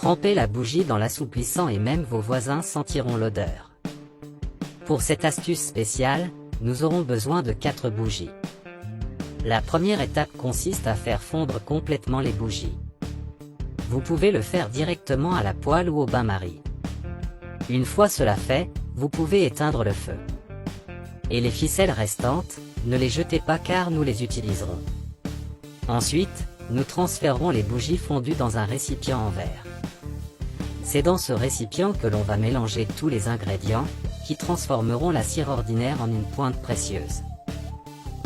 Trempez la bougie dans l'assouplissant et même vos voisins sentiront l'odeur. Pour cette astuce spéciale, nous aurons besoin de 4 bougies. La première étape consiste à faire fondre complètement les bougies. Vous pouvez le faire directement à la poêle ou au bain-marie. Une fois cela fait, vous pouvez éteindre le feu. Et les ficelles restantes, ne les jetez pas car nous les utiliserons. Ensuite, nous transférerons les bougies fondues dans un récipient en verre. C'est dans ce récipient que l'on va mélanger tous les ingrédients, qui transformeront la cire ordinaire en une pointe précieuse.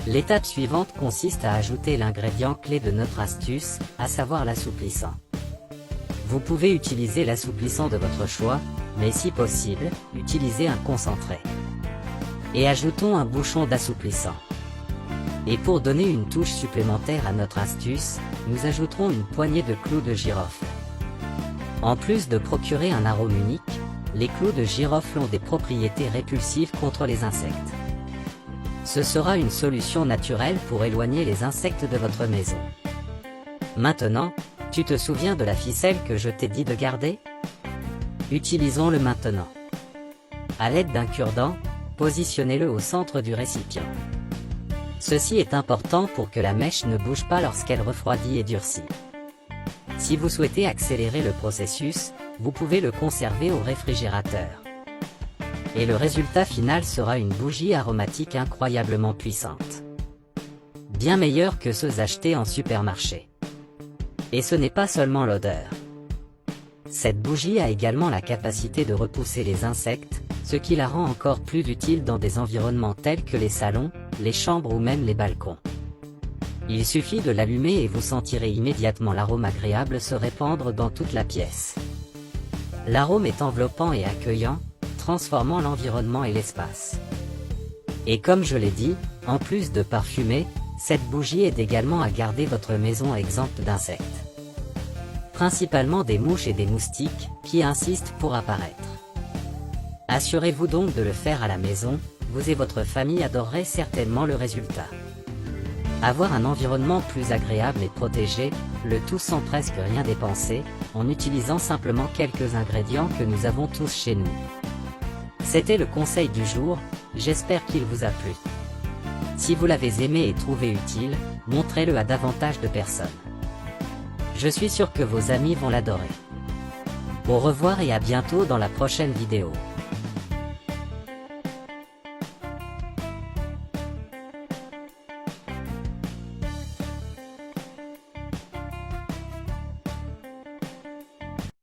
L'étape suivante consiste à ajouter l'ingrédient clé de notre astuce, à savoir l'assouplissant. Vous pouvez utiliser l'assouplissant de votre choix, mais si possible, utilisez un concentré. Et ajoutons un bouchon d'assouplissant. Et pour donner une touche supplémentaire à notre astuce, nous ajouterons une poignée de clous de girofle. En plus de procurer un arôme unique, les clous de girofle ont des propriétés répulsives contre les insectes. Ce sera une solution naturelle pour éloigner les insectes de votre maison. Maintenant, tu te souviens de la ficelle que je t'ai dit de garder? Utilisons-le maintenant. À l'aide d'un cure-dent, positionnez-le au centre du récipient. Ceci est important pour que la mèche ne bouge pas lorsqu'elle refroidit et durcit. Si vous souhaitez accélérer le processus, vous pouvez le conserver au réfrigérateur. Et le résultat final sera une bougie aromatique incroyablement puissante. Bien meilleure que ceux achetés en supermarché. Et ce n'est pas seulement l'odeur. Cette bougie a également la capacité de repousser les insectes, ce qui la rend encore plus utile dans des environnements tels que les salons, les chambres ou même les balcons. Il suffit de l'allumer et vous sentirez immédiatement l'arôme agréable se répandre dans toute la pièce. L'arôme est enveloppant et accueillant, transformant l'environnement et l'espace. Et comme je l'ai dit, en plus de parfumer, cette bougie aide également à garder votre maison exempte d'insectes. Principalement des mouches et des moustiques, qui insistent pour apparaître. Assurez-vous donc de le faire à la maison, vous et votre famille adoreraient certainement le résultat. Avoir un environnement plus agréable et protégé, le tout sans presque rien dépenser, en utilisant simplement quelques ingrédients que nous avons tous chez nous. C'était le conseil du jour, j'espère qu'il vous a plu. Si vous l'avez aimé et trouvé utile, montrez-le à davantage de personnes. Je suis sûr que vos amis vont l'adorer. Au revoir et à bientôt dans la prochaine vidéo.